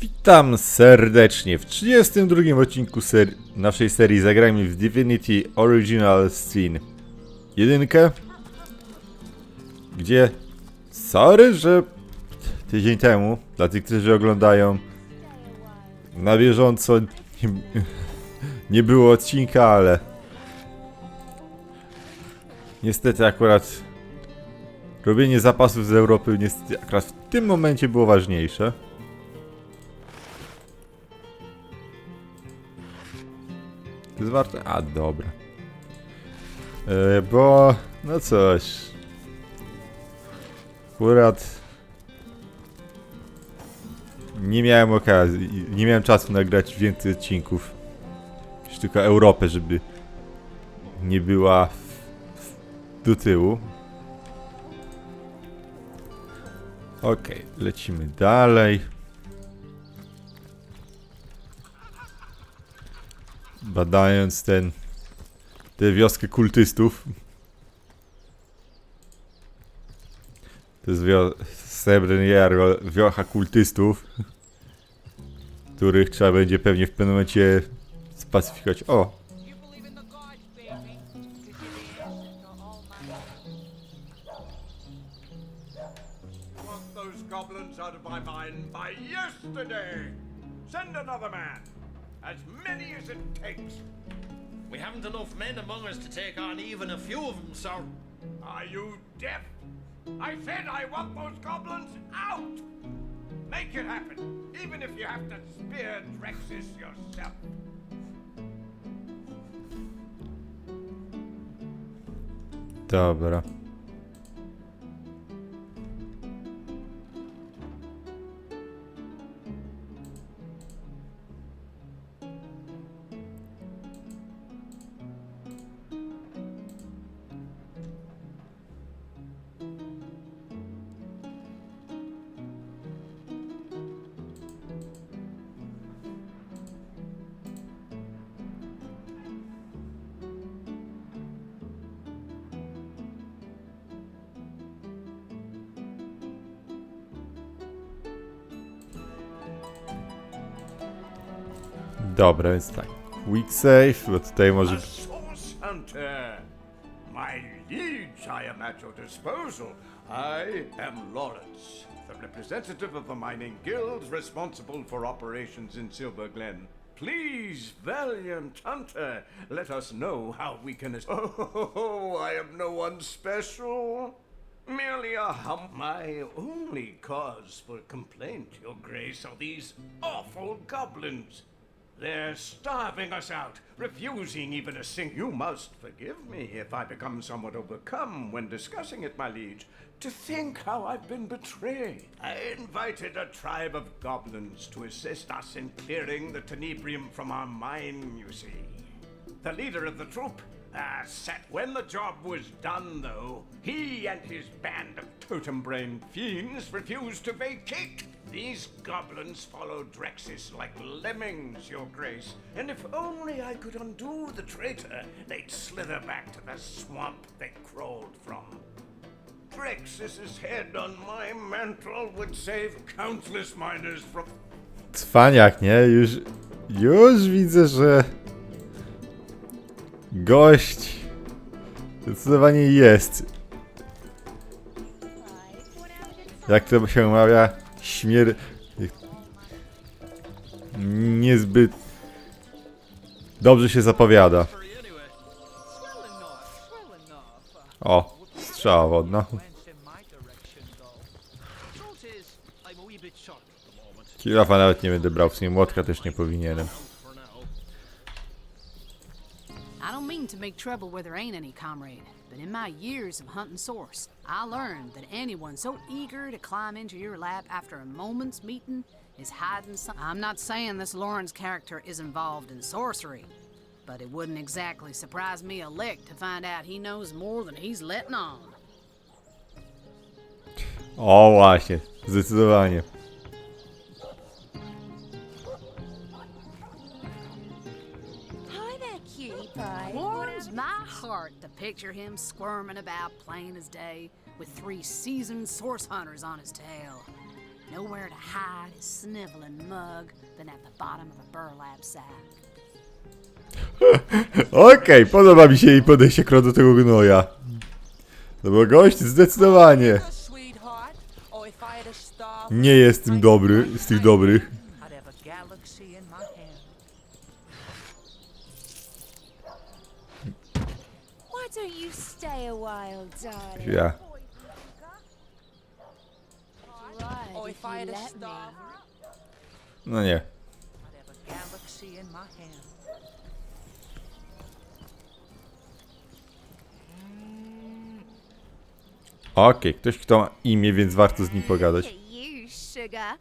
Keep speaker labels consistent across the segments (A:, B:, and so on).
A: Witam serdecznie w 32 odcinku naszej serii Zagrajmy w Divinity Original Sin 1, gdzie sorry, że tydzień temu, dla tych, którzy oglądają na bieżąco, nie było odcinka, ale niestety akurat robienie zapasów z Europy niestety akurat w tym momencie było ważniejsze. To jest warte? A, dobra. Bo... no coś. Akurat... nie miałem okazji, nie miałem czasu nagrać więcej odcinków. Już tylko Europę, żeby nie była do tyłu. Okej, lecimy dalej. Badając tę wioskę kultystów. To jest Srebrny Jaru, wiocha kultystów, których trzeba będzie pewnie w pewnym momencie spacyfikować. O!
B: Goblins out of my mind by yesterday. Send another man. As many as it takes.
C: We haven't enough men among us to take on even a few of them, sir.
B: Are you deaf? I said I want those goblins out. Make it happen, even if you have to spear Drexis yourself.
A: Dobra. Dobra, więc tak. Quick save, bo tutaj może...
B: A source hunter. My liege, I am at your disposal. I am Lawrence, the representative of the mining guild responsible for operations in Silver Glen. Please, valiant hunter, let us know how we can Oh, I am no one special. Merely a My only cause for complaint, Your Grace, are these awful goblins. They're starving us out, refusing even a You must forgive me if I become somewhat overcome when discussing it, my liege. To think how I've been betrayed. I invited a tribe of goblins to assist us in clearing the tenebrium from our mine, you see. The leader of the troop said when the job was done, though, he and his band of totem-brained fiends refused to vacate. These goblins follow Drexis like lemmings, Your Grace, and if only I could undo the traitor, they'd slither back to the swamp they crawled from. Drexis's head on my mantle would save countless miners from...
A: Cwaniak, nie? Już widzę, że... gość... zdecydowanie jest. Jak to się mawia? Niezbyt... dobrze się zapowiada. O, strzała wodna. Kilofa nawet nie będę brał, w sumie młotka też nie powinienem.
D: I don't mean to make trouble where there ain't any, comrade, but in my years of hunting source, I learned that anyone so eager to climb into your lap after a moment's meeting is hiding something. I'm not saying this Lawrence character is involved in sorcery, but it wouldn't exactly surprise me a lick to find out he knows more than he's letting on.
A: O właśnie, zdecydowanie.
D: Warms my heart to picture him squirming about plain as day with 3 seasoned source hunters on his tail. Nowhere to hide his sniveling mug than at the bottom of a burlap sack.
A: Okej, podoba mi się jej podejście do tego gnoja. To był gość zdecydowanie. Nie jest tym dobry, z tych dobrych. Ja. No nie. Okej, ktoś kto ma imię, więc warto z nim pogadać.
E: You, sugar.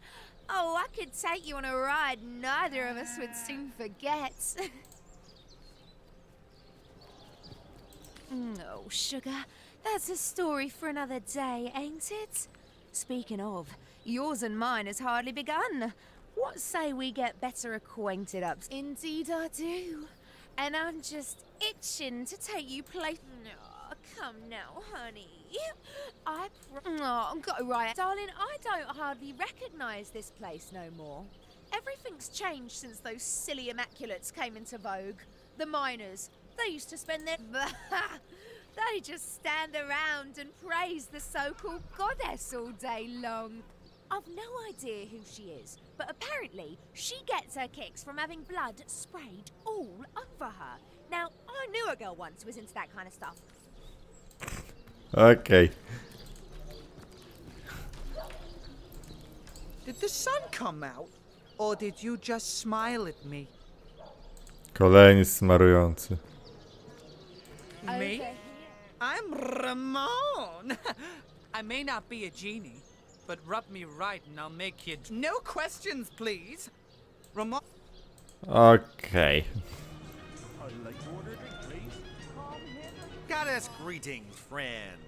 E: Oh, I could take you on a ride neither of us would soon forget. Oh, sugar, that's a story for another day, ain't it? Speaking of, yours and mine has hardly begun. What say we get better acquainted up? Indeed I do. And I'm just itching to take you place. Oh, come now, honey. Got right. Darling, I don't hardly recognize this place no more. Everything's changed since those silly immaculates came into vogue. The miners, they used to spend their... They just stand around and praise the so-called goddess all day long. I've no idea who she is, but apparently she gets her kicks from having blood sprayed all over her. Now, I knew a girl once who was into that kind of stuff.
A: Okej.
F: Did the sun come out? Or did you just smile at me?
A: Kolejny smarujący.
F: Me? I'm Ramon. I may not be a genie, but rub me right and I'll make you... No questions, please. Ramon...
A: Okej.
C: Goddess greetings, friend.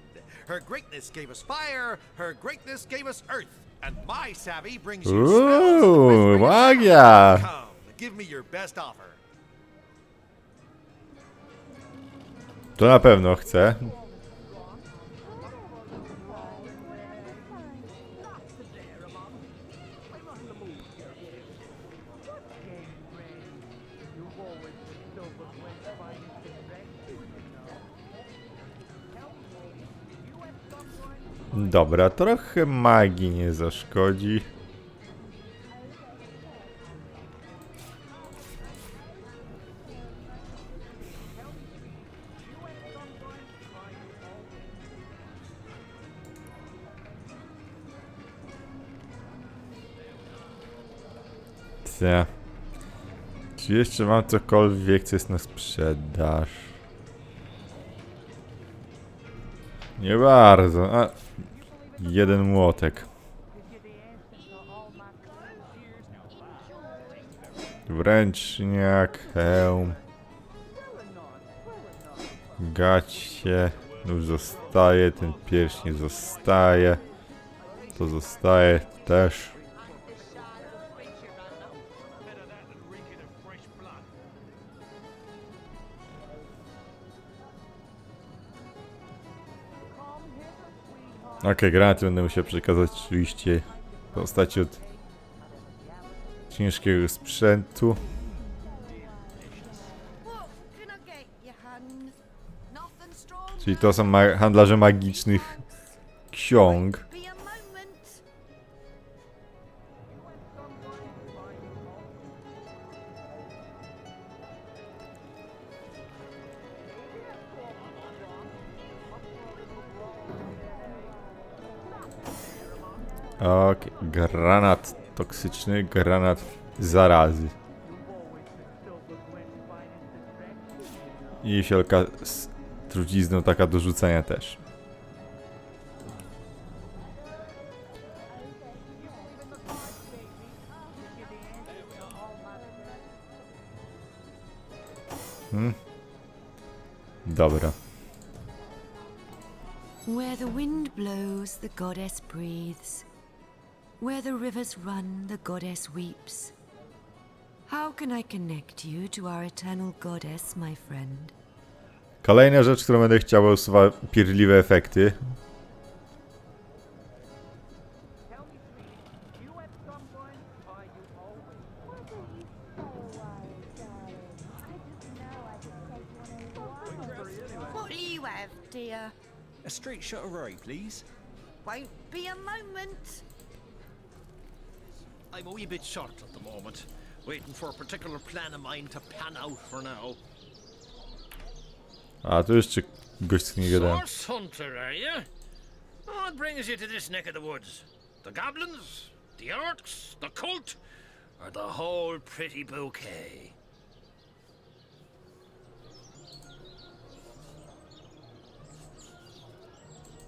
C: Her greatness gave us fire, her greatness gave us earth, and my savvy brings you smells and whispering
A: Magia!
C: sounds. Come, give me your best offer.
A: To na pewno chcę. Dobra, trochę magii nie zaszkodzi. Czy jeszcze mam cokolwiek, co jest na sprzedaż? Nie bardzo. A, jeden młotek. Ręczniak, hełm. Gacie. Już zostaje, ten pierścień zostaje. To zostaje też. Okej, granaty będę musiał przekazać oczywiście w postaci od ciężkiego sprzętu. Czyli to są handlarze magicznych ksiąg. Okej, granat toksyczny, granat zarazy. I fiolka z trucizną taka do rzucenia też. Dobra.
G: Where the wind blows, the goddess breathes. Where the rivers run, the goddess weeps. How can I connect you to our eternal goddess, my friend?
A: Kolejna rzecz, którą będę chciał, usuwa pierdliwe efekty.
G: have, dear?
H: A straight shot of Rory, please.
G: Won't be a moment.
I: I'm a wee bit short at the moment, waiting for a particular plan of mine to pan out for now.
A: A, tu jeszcze gość z nie gadałem.
I: Source hunter, are you? What brings you to this neck of the woods? The goblins? The orcs? The cult? Or the whole pretty bouquet?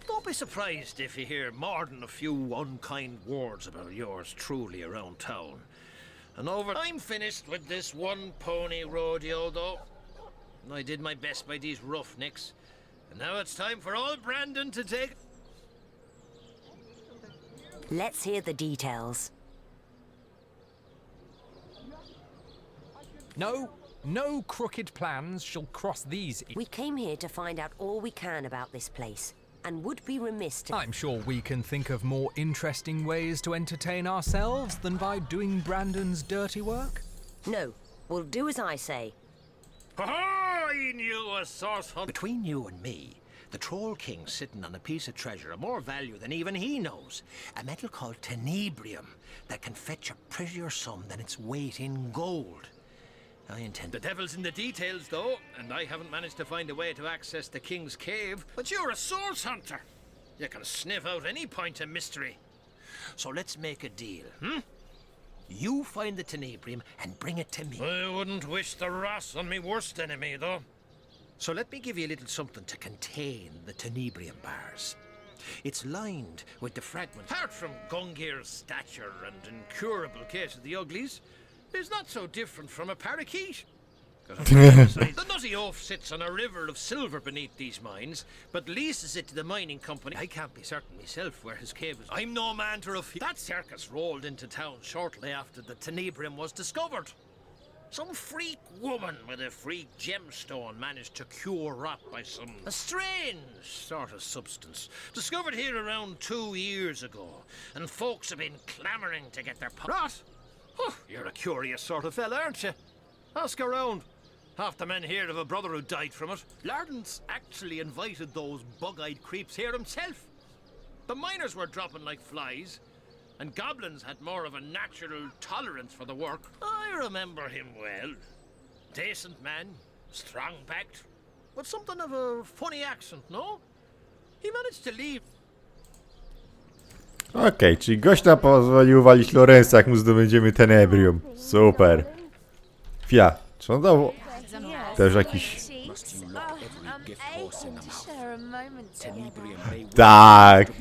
I: Don't be surprised if you hear more than a few unkind words about yours truly around town. And I'm finished with this one pony rodeo, though. I did my best by these roughnecks. And now it's time for old Brandon to take...
J: Let's hear the details.
K: No crooked plans shall cross these.
J: We came here to find out all we can about this place, and would be remiss to...
K: I'm sure we can think of more interesting ways to entertain ourselves than by doing Brandon's dirty work.
J: No, we'll do as I say.
I: Oh, he knew a source hunt. Between you and me, the Troll King's sitting on a piece of treasure of more value than even he knows. A metal called tenebrium that can fetch a prettier sum than its weight in gold. I intend... The devil's in the details, though, and I haven't managed to find a way to access the King's cave. But you're a source hunter. You can sniff out any point of mystery. So let's make a deal, hmm? You find the tenebrium and bring it to me. I wouldn't wish the wrath on me worst enemy, though. So let me give you a little something to contain the tenebrium bars. It's lined with the fragments. Apart from Gungir's stature and incurable case of the uglies, it's not so different from a parakeet. The nutty oaf sits on a river of silver beneath these mines, but leases it to the mining company. I can't be certain myself where his cave is. I'm no man to refuse. That circus rolled into town shortly after the tenebrium was discovered. Some freak woman with a freak gemstone managed to cure rot by a strange sort of substance discovered here around 2 years ago, and folks have been clamoring to get their rot. Oh, you're a curious sort of fella, aren't you? Ask around. Half the men here have a brother who died from it. Lardon's actually invited those bug-eyed creeps here himself. The miners were dropping like flies, and goblins had more of a natural tolerance for the work. I remember him well. Decent man, strong-backed, with something of a funny accent, no? He managed to leave.
A: Okej, czyli gość nam pozwolił walić Lorenza, jak mu zdobędziemy tenebrium. Super. Fia, czy on dał też jakiś... Tak.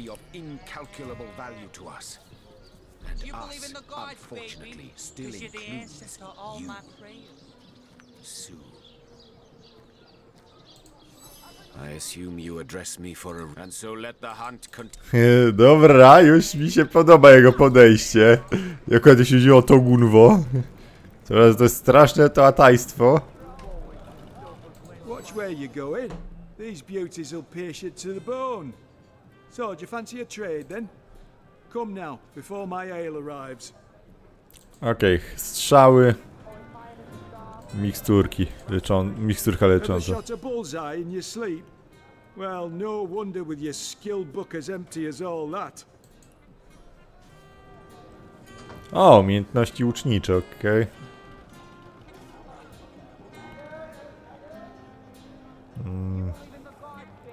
H: I assume you address me for a... And so let the hunt
A: Dobra, już mi się podoba jego podejście. Jak kiedyś się wzięło to gunwo. Teraz to jest straszne teatajstwo.
L: Watch where you're going. These beauties will pierce you to the bone. So, do you fancy a trade then? Come now, before my ale arrives.
A: Okej, strzały. Miksturki miksturka lecząca.
L: Shot a bullseye in your sleep? Well, no wonder with your skill book as empty as all that.
A: O, umiejętności łucznicze, okej.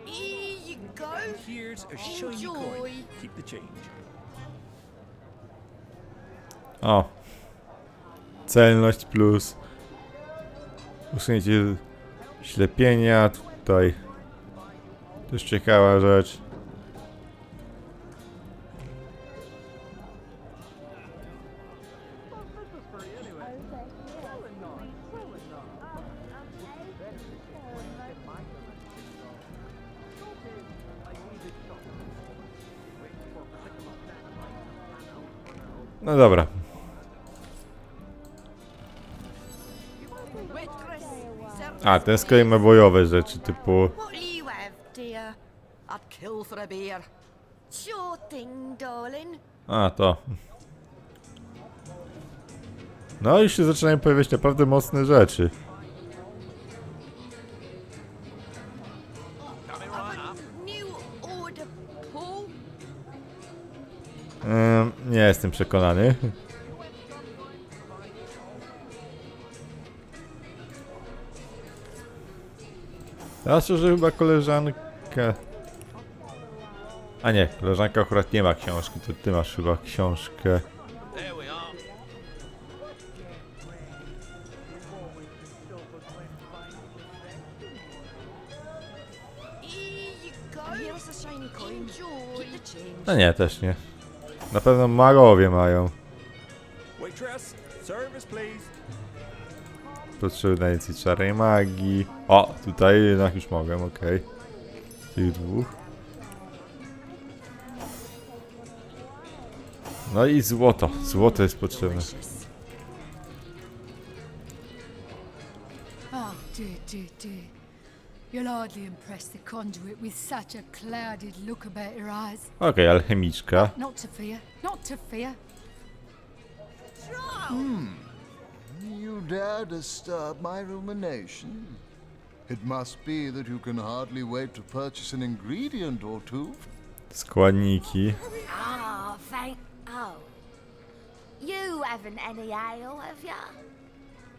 G: Here you go.
H: Here's a shiny coin. Keep the change.
A: O. Celność plus. Usunięcie ślepienia. Tutaj. Też ciekawa rzecz. No dobra. A, ten z kolei ma bojowe rzeczy, typu...
G: What'll you have, dear?
F: I'd kill for a beer.
G: Sure thing, darling.
A: A, to. No i się zaczynają pojawiać naprawdę mocne rzeczy. przekonany. Ja szczerze chyba koleżankę... A nie, koleżanka akurat nie ma książki, to ty masz chyba książkę. No nie, też nie. Na pewno magowie mają. Potrzebna edycji czarej magii. O, tutaj jednak już mogę, okej. Tych dwóch. No i złoto. Złoto jest potrzebne.
M: Oh, dear. You'll hardly impress the conduit with such a clouded look about your eyes.
A: Okej, alchemiczka.
M: Not to fear, not to fear.
N: You dare disturb my rumination? It must be that you can hardly wait to purchase an ingredient or two.
A: Składniki.
E: Oh, you haven't any ale, have ya?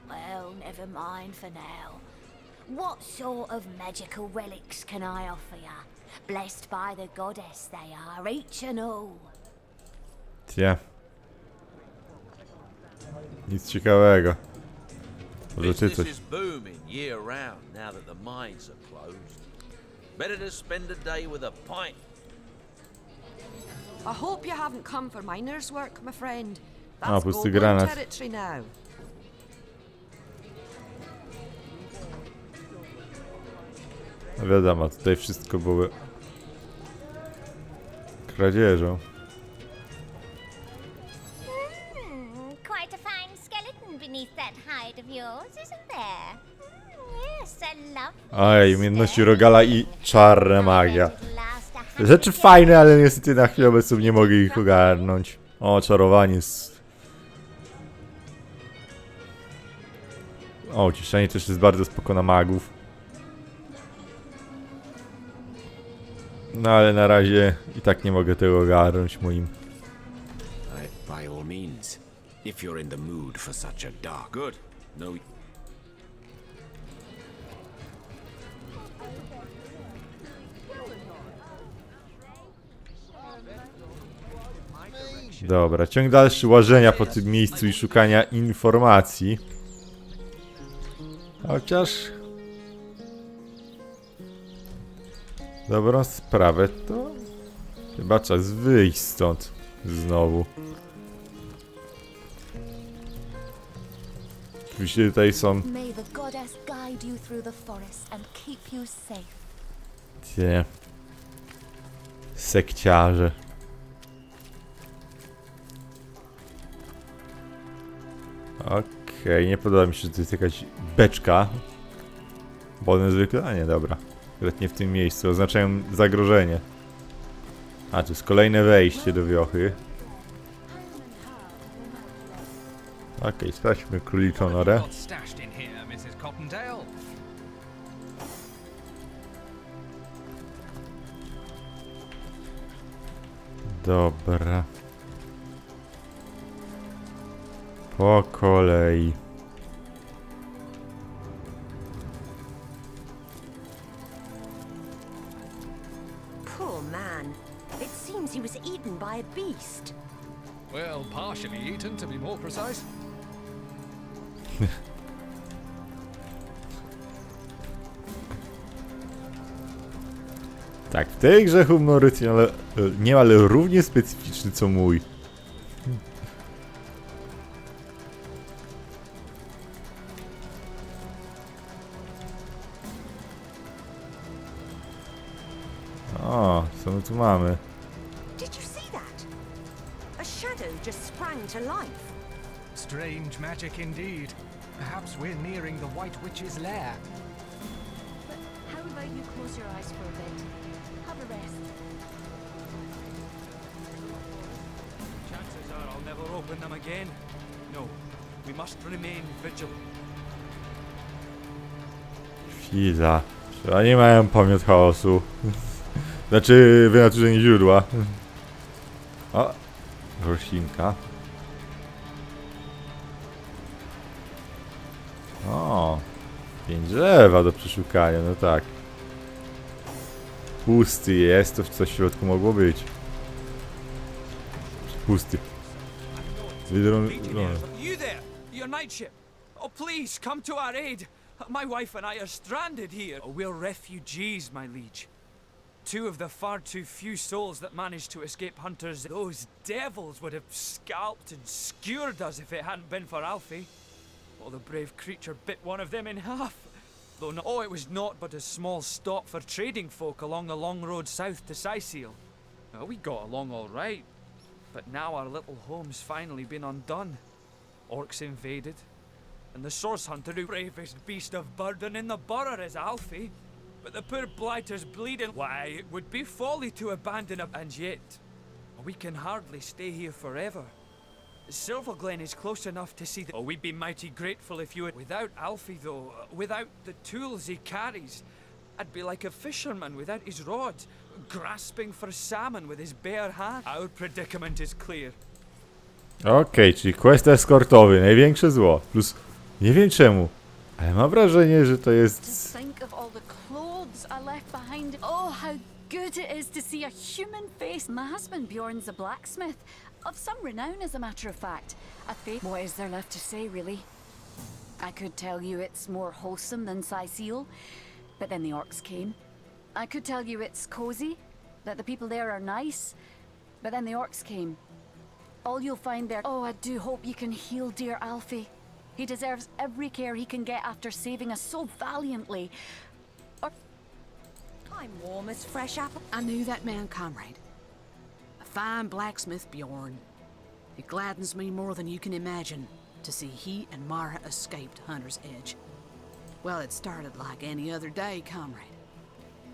E: Well, never mind for now. What sort of magical relics can I offer ya? Blessed by the goddess they are, each and all.
A: Cie. Nic ciekawego. Może ty coś.
O: Business is booming year round now that the mines are closed. Better to spend a day with a pint.
G: I hope you haven't come for miner's work, my friend.
A: A,
G: That's
A: pusty
G: gold
A: granat.
G: territory now.
A: No wiadomo, tutaj wszystko były kradzieżą.
P: Quite a fine skeleton beneath that hide of yours, isn't there? Yes, a lovely.
A: Oj, umiejętności Rogala i czarna magia. Rzeczy fajne, ale niestety na chwilę obecną nie mogę ich ogarnąć. O, czarowanie z... O, ciszenie też jest bardzo spoko na magów. No ale na razie i tak nie mogę tego ogarnąć moim.
H: By all means, if you're in the mood for such a dark.
O: Good. No.
A: Dobra, ciąg dalszy łażenia po tym miejscu i szukania informacji. Chociaż... Dobrą sprawę to... Chyba czas wyjść stąd. Znowu. Oczywiście tutaj są...
P: May the goddess guide you through the forest and keep you safe.
A: Tie... Sekciarze. Okej, nie podoba mi się, że to jest jakaś beczka. Bo one zwykle... A nie, dobra. Akurat nie w tym miejscu. Oznaczają zagrożenie. A, to jest kolejne wejście do wiochy. Okej, sprawdźmy króliczą norę. Dobra. Po kolei.
J: Poor man. It seems he was eaten by a beast.
K: Well, partially eaten, to be more precise.
A: Tak, w tej grze humor jest niemal równie specyficzny co mój. O, co my tu mamy?
J: Did you see that? A shadow just sprang to life.
K: Strange magic indeed. Perhaps we're nearing the White Witch's lair.
P: But how about you close your eyes for a bit? Have a rest.
F: Chances are I'll never open them again. No, we must remain vigilant.
A: Chwila. Czy oni mają pomiot chaosu? Znaczy wynaturzenie źródła. O, roślinka. O, 5 drzewa do przeszukania, no tak. Pusty jest, to coś w środku mogło być. Pusty.
F: You there, your knightship. Oh, please come to our aid. My wife and I are stranded here. We're refugees, my liege. Two of the far too few souls that managed to escape hunters. Those devils would have scalped and skewered us if it hadn't been for Alfie. Well, the brave creature bit one of them in half. Though no, oh, it was naught but a small stop for trading folk along the long road south to Sicile. Well, we got along all right, but now our little home's finally been undone. Orcs invaded, and the source hunter, who bravest beast of burden in the borough, is Alfie. But the poor blighter's bleeding. Why, it would be folly to abandon him, and yet we can hardly stay here forever. Silverglen is close enough to see that. Oh, we'd be mighty grateful if you would. Without Alfie, though, without the tools he carries, I'd be like a fisherman without his rod, grasping for salmon with his bare hand. Our predicament is clear.
A: Okej, czyli quest eskortowy, największe zło. Plus, nie wiem czemu, ale mam wrażenie, że to jest...
Q: Just think of all the clothes I left behind. Oh, how good it is to see a human face. My husband Bjorn's a blacksmith. Of some renown, as a matter of fact. What is there left to say, really? I could tell you it's more wholesome than Sicile, but then the orcs came. I could tell you it's cozy, that the people there are nice, but then the orcs came. All you'll find there... Oh, I do hope you can heal dear Alfie. He deserves every care he can get after saving us so valiantly.
D: I'm warm as fresh apple. I knew that man, comrade. Fine blacksmith Bjorn. It gladdens me more than you can imagine to see he and Mara escaped Hunter's Edge. Well, it started like any other day, comrade.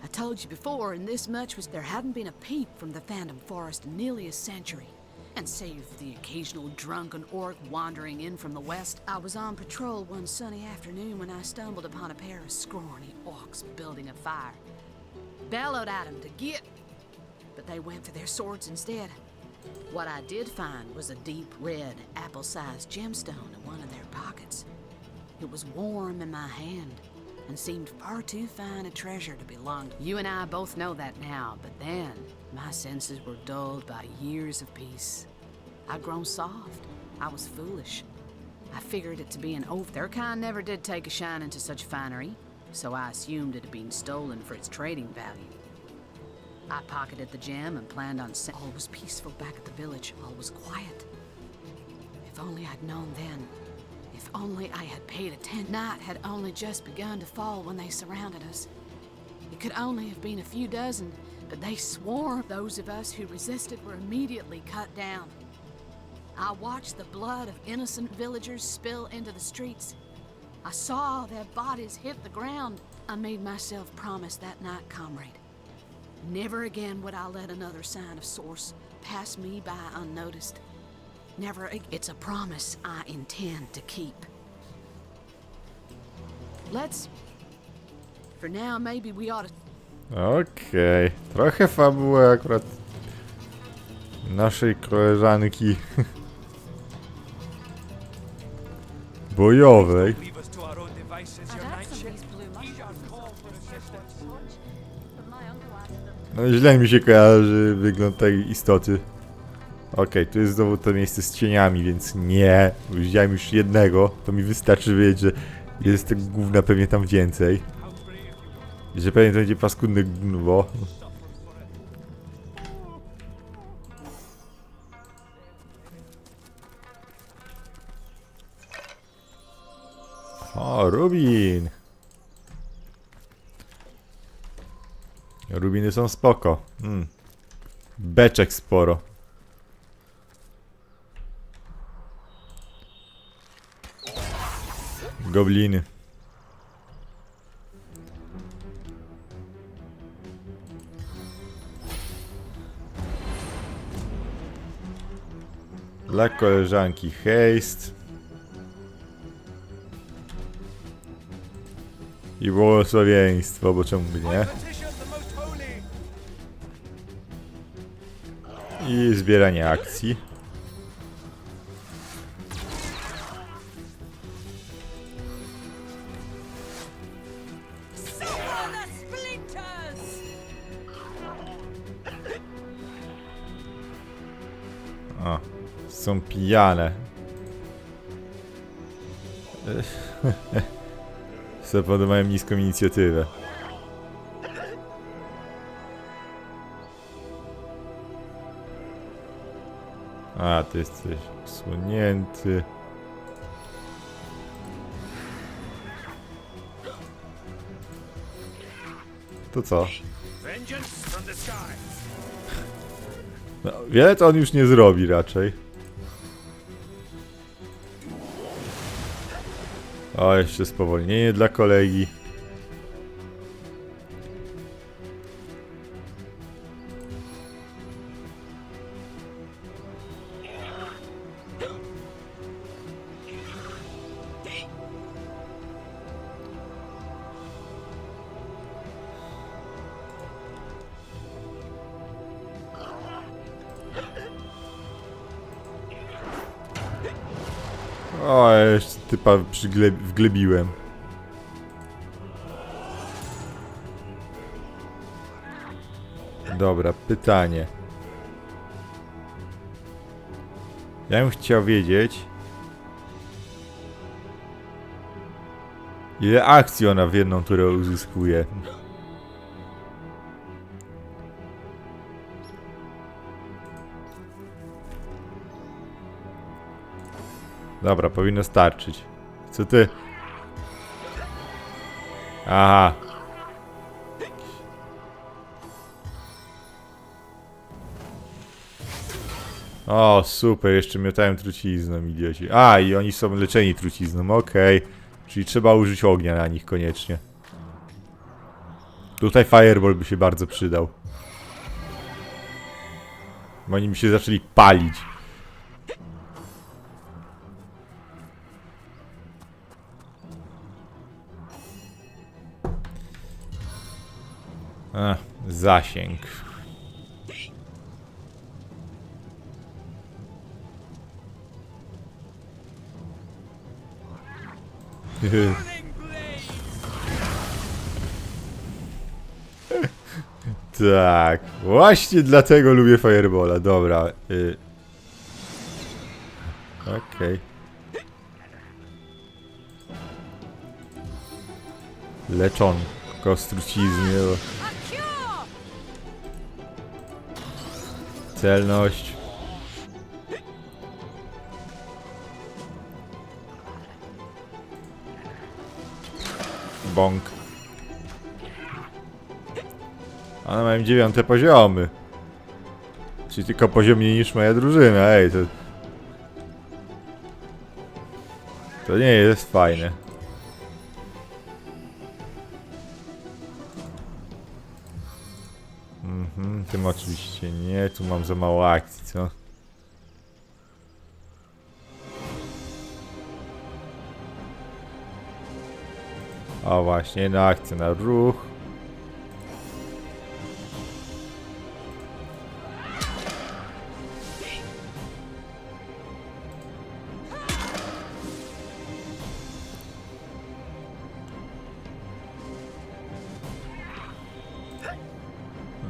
D: I told you before, and this much was there hadn't been a peep from the Phantom Forest in nearly a century. And save for the occasional drunken orc wandering in from the west, I was on patrol one sunny afternoon when I stumbled upon a pair of scrawny orcs building a fire. Bellowed at them to get, but they went for their swords instead. What I did find was a deep red, apple-sized gemstone in one of their pockets. It was warm in my hand and seemed far too fine a treasure to belong to. You and I both know that now, but then my senses were dulled by years of peace. I'd grown soft. I was foolish. I figured it to be an oath. Their kind never did take a shine to such finery, so I assumed it had been stolen for its trading value. I pocketed the gem and planned on all was peaceful back at the village. All was quiet. If only I'd known then. If only I had paid attention. Night had only just begun to fall when they surrounded us. It could only have been a few dozen, but they swarmed. Those of us who resisted were immediately cut down. I watched the blood of innocent villagers spill into the streets. I saw their bodies hit the ground. I made myself promise that night, comrade. Never again would I let another sign of source pass me by unnoticed. Never again. It's a promise I intend to keep. Let's... For now, maybe we ought to...
A: Okej, trochę fabuły akurat naszej koleżanki bojowej. No źle mi się kojarzy wygląd tej istoty. Okej, tu jest znowu to miejsce z cieniami, więc nie. Widziałem już jednego, to mi wystarczy wiedzieć, że jest tego gówna pewnie tam więcej. I że pewnie to będzie paskudne gówno. O, rubin! Rubiny są spoko. Beczek sporo. Gobliny. Dla koleżanki haste. I błogosławieństwo, bo czemu by nie? I zbieranie akcji. są pijane. Sobie mają niską inicjatywę. A, ty jesteś usłonięty. To co? No, wiele to on już nie zrobi raczej. O, jeszcze spowolnienie dla kolegi. O, jeszcze typa wglebiłem. Dobra, pytanie. Ja bym chciał wiedzieć, ile akcji ona w jedną turę uzyskuje. Dobra, powinno starczyć. Co ty? Aha. O, super, jeszcze miotałem trucizną, idioci. A, i oni są leczeni trucizną, okej. Czyli trzeba użyć ognia na nich koniecznie. Tutaj fireball by się bardzo przydał. Bo oni mi się zaczęli palić. Zasięg. Tak, właśnie dlatego lubię Firebola, dobra. Okej. Leczonko z trucizny. Celność. Bąk. One mają 9 poziomy. Czyli tylko poziom mniej niż moja drużyna. Ej, to nie jest fajne. Tym oczywiście nie. Tu mam za mało akcji, co? O właśnie, jedna akcja na ruch.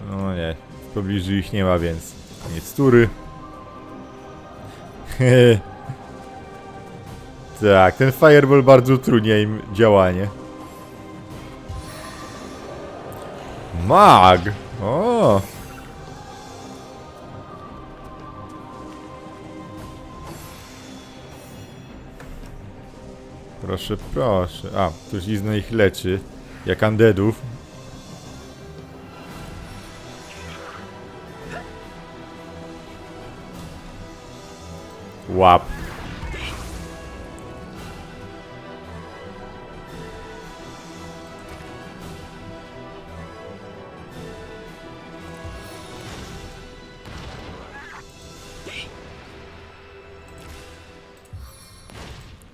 A: No nie, w pobliżu ich nie ma, więc koniec tury. Tak, ten fireball bardzo utrudnia im działanie. Mag! O! Proszę, proszę. A, trucizna ich leczy. Jak undeadów. Łap.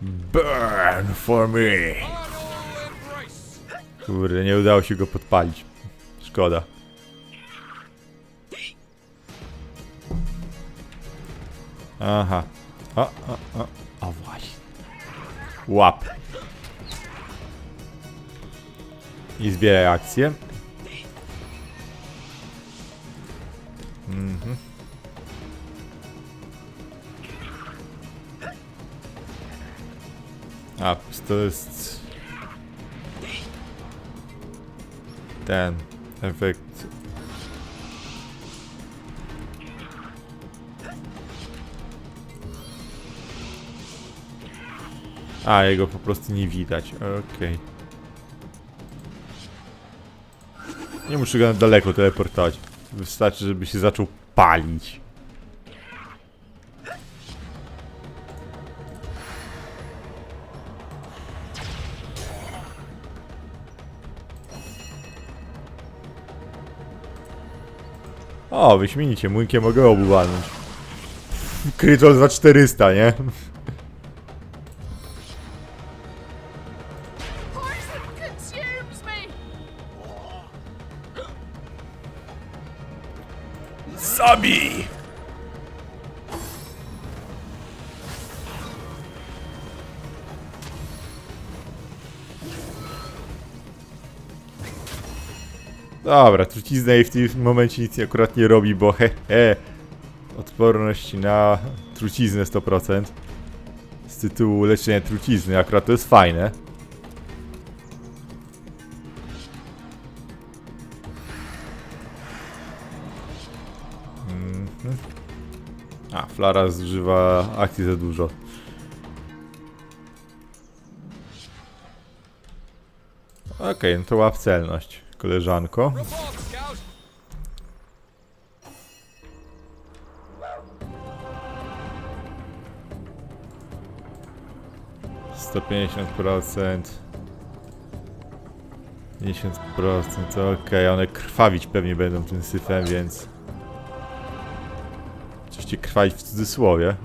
A: Burn for me. Kurde, nie udało się go podpalić. Szkoda. Aha. O właśnie. Łap. I zbieraj akcję. A, to jest... ten efekt... A, jego po prostu nie widać. Okej. Nie muszę go na daleko teleportować. Wystarczy, żeby się zaczął palić. O, wyśmienicie, młynkiem mogę obu walnąć. Krytol za 400, nie? Zabij! Dobra, trucizna jej w tym momencie nic akurat nie robi, bo odporność na truciznę 100% z tytułu leczenia trucizny, akurat to jest fajne. A, Flara zużywa akcji za dużo. Okej, no to łap celność, koleżanko. 150%. 50%, okej, one krwawić pewnie będą tym syfem, więc... Oczywiście krwawić w cudzysłowie.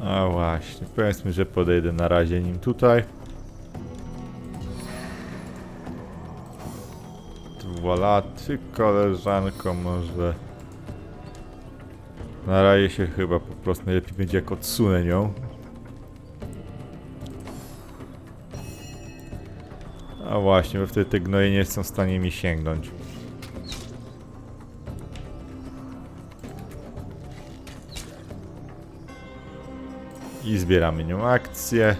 A: A właśnie, powiedzmy, że podejdę na razie nim tutaj. Ty, koleżanko, może... Na razie się chyba po prostu najlepiej będzie, jak odsunę nią. A właśnie, bo wtedy te gnoje nie są w stanie mi sięgnąć. I zbieramy nią akcję.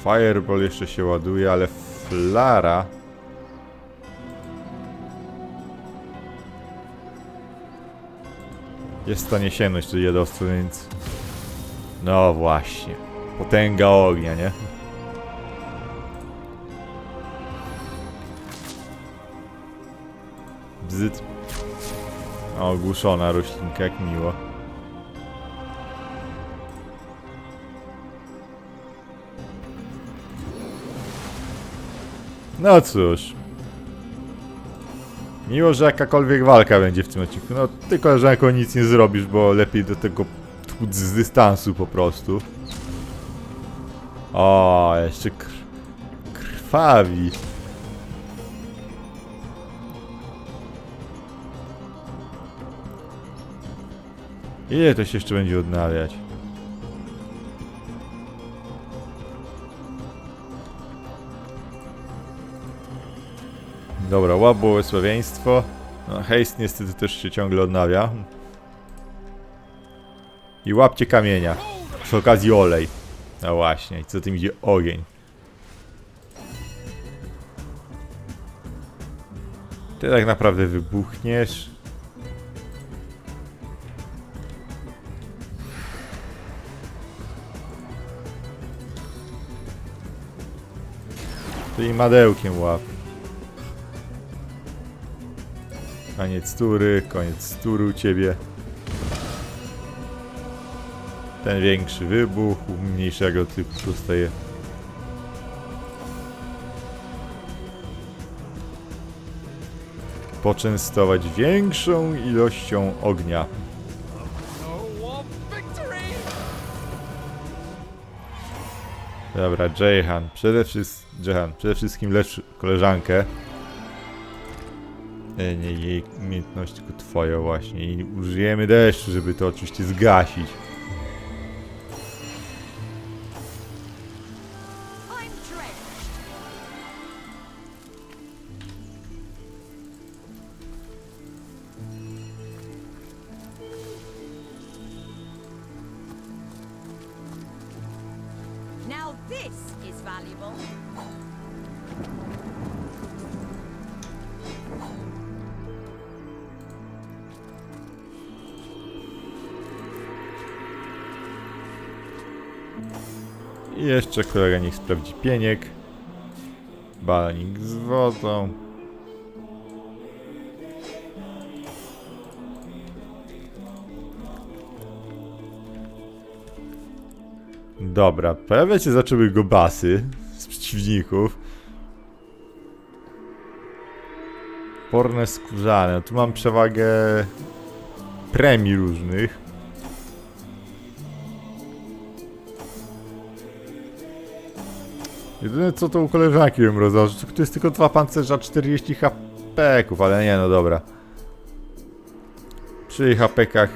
A: Fireball jeszcze się ładuje, ale Flara... jest w stanie sięgnąć do jadowca, więc... No właśnie. Potęga ognia, nie? Bzyt. O, ogłuszona roślinka, jak miło. No cóż. Miło, że jakakolwiek walka będzie w tym odcinku. No, ty, koleżanko, nic nie zrobisz, bo lepiej do tego tłuc z dystansu po prostu. O, jeszcze krwawi. Ile to się jeszcze będzie odnawiać? Dobra, łap błogosławieństwo. No, haste niestety też się ciągle odnawia. I łapcie kamienia. Przy okazji olej. No właśnie, i co tym idzie? Ogień. Ty tak naprawdę wybuchniesz. Ty i madełkiem łap. Koniec tury u ciebie. Ten większy wybuch, u mniejszego typu dostaje. Poczęstować większą ilością ognia. Dobra, Jehan, przede wszystkim lecz koleżankę. Nie jej umiejętność, tylko twoja właśnie. I użyjemy deszczu, żeby to oczywiście zgasić.
G: Now this is valuable.
A: I jeszcze kolega niech sprawdzi pieniek. Balnik z wodą. Dobra, pojawia się zaczęły gobasy z przeciwników. Porne skórzane. Tu mam przewagę premii różnych. Jedyne co to u koleżanki bym rozważył, to jest tylko 2 pancerza, 40 HP-ków, ale nie, no dobra. Przy HP-kach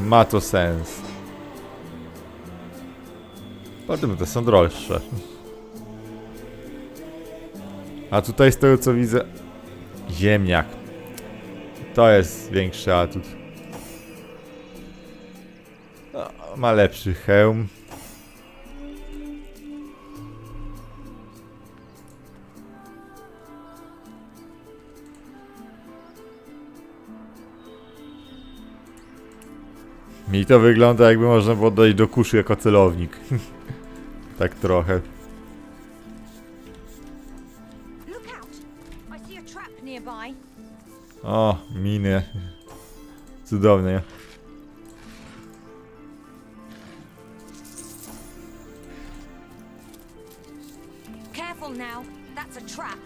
A: ma to sens. Potem te są droższe. A tutaj z tego co widzę, ziemniak. To jest większy atut. No, ma lepszy hełm. Mi to wygląda jakby można było dojść do kuszy jako celownik. Tak trochę. O, miny. Cudownie.
G: Careful now, that's a trap.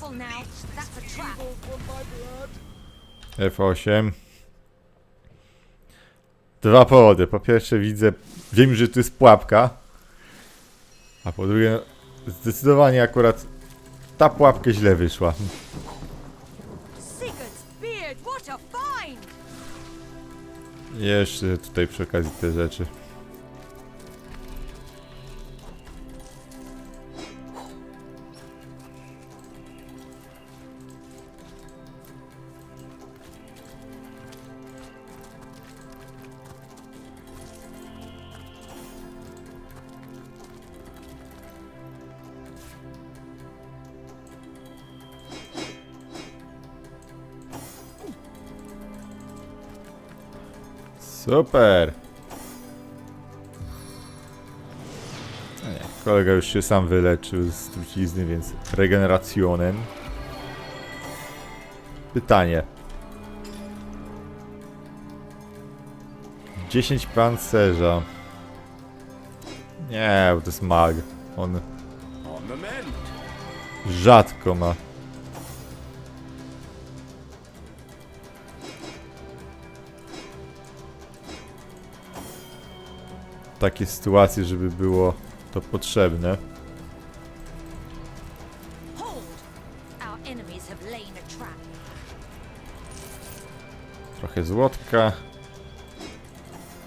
G: Now, that's a trap.
A: F8. Dwa powody. Po pierwsze wiem, że tu jest pułapka. A po drugie, zdecydowanie akurat ta pułapka źle wyszła. Jeszcze tutaj przy okazji te rzeczy. Super! Nie, kolega już się sam wyleczył z trucizny, więc regeneracjonem. Pytanie. 10 pancerza. Nie, bo to jest mag. On rzadko ma. Takie sytuacje, żeby było to potrzebne. Trochę złotka.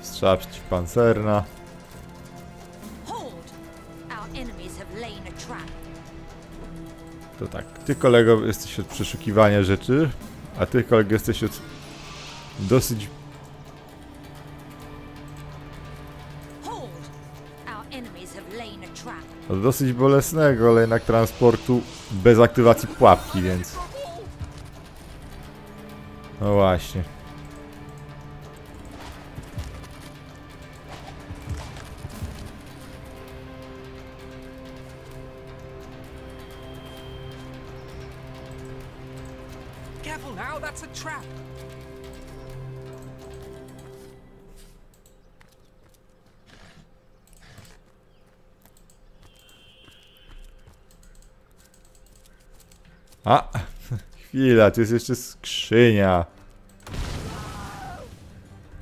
A: Strzała przeciwpancerna. To tak, ty kolego jesteś od przeszukiwania rzeczy, a ty kolego jesteś od dosyć bolesnego, ale jednak transportu bez aktywacji pułapki, więc... No właśnie.
K: trap.
A: A, chwila, tu jest jeszcze skrzynia.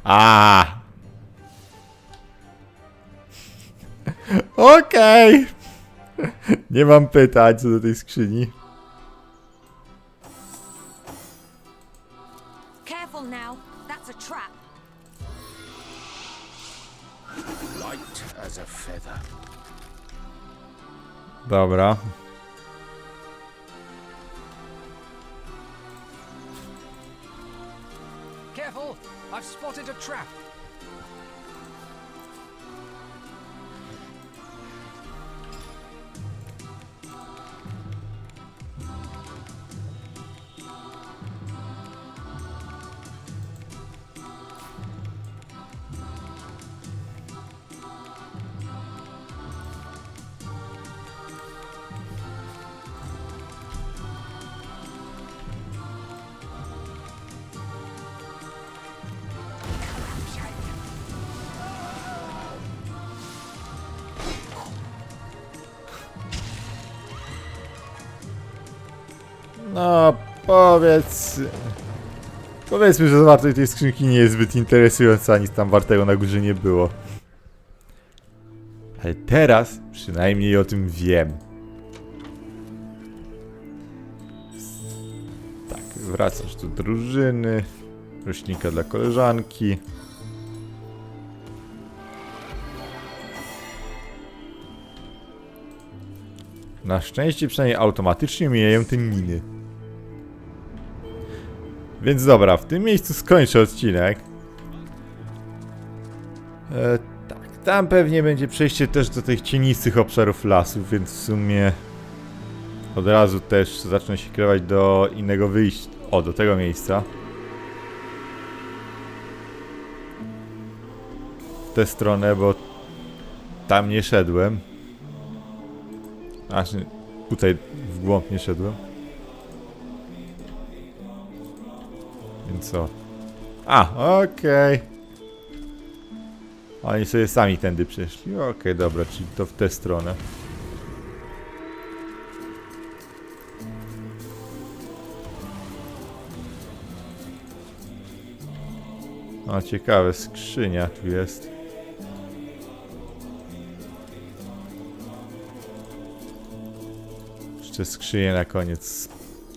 A: A. Okej. Nie mam pytań co do tej skrzyni.
G: Careful now, that's a trap.
H: Light as a feather.
A: Dobra.
K: Careful, I've spotted a trap.
A: No, powiedzmy, że zawartość tej skrzynki nie jest zbyt interesująca, nic tam wartego na górze nie było. Ale teraz przynajmniej o tym wiem. Tak, wracasz do drużyny. Roślinka dla koleżanki. Na szczęście przynajmniej automatycznie mijają te miny. Więc dobra, w tym miejscu skończę odcinek. Tak, tam pewnie będzie przejście też do tych cienistych obszarów lasów, więc w sumie od razu też zacznę się kierować do innego wyjścia. O, do tego miejsca. W tę stronę, bo tam nie szedłem. Znaczy, tutaj w głąb nie szedłem. Więc co? A, okej. Oni sobie sami tędy przeszli. Okej, dobra, czyli to w tę stronę. O, ciekawe, skrzynia tu jest. Jeszcze skrzynię na koniec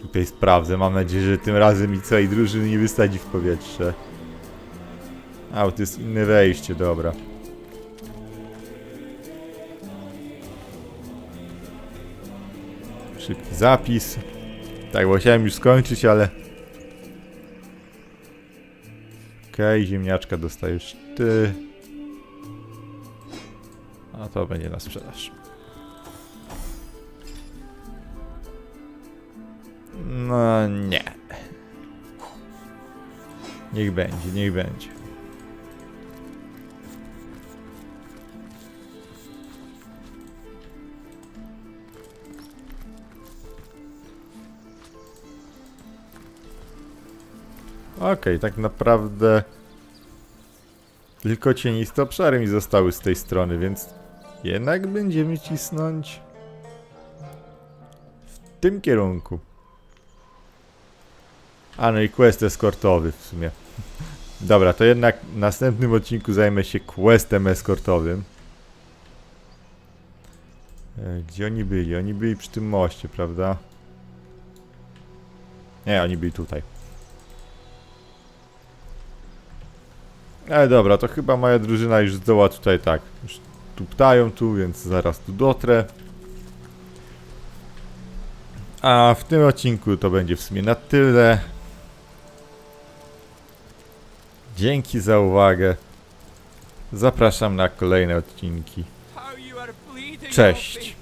A: tutaj sprawdzę. Mam nadzieję, że tym razem i całej drużyny nie wysadzi w powietrze. A, bo to jest inne wejście, dobra. Szybki zapis. Tak, bo chciałem już skończyć, ale... Okej, ziemniaczka dostajesz ty. A to będzie na sprzedaż. No nie. Niech będzie, niech będzie. Okej, tak naprawdę tylko cieniste obszary mi zostały z tej strony, więc jednak będziemy cisnąć w tym kierunku. A no i quest eskortowy w sumie. Dobra, to jednak w następnym odcinku zajmę się questem eskortowym. Gdzie oni byli? Oni byli przy tym moście, prawda? Nie, oni byli tutaj. Ale dobra, to chyba moja drużyna już zdoła tutaj tak. Już tu ptają tu, więc zaraz tu dotrę. A w tym odcinku to będzie w sumie na tyle. Dzięki za uwagę. Zapraszam na kolejne odcinki. Cześć!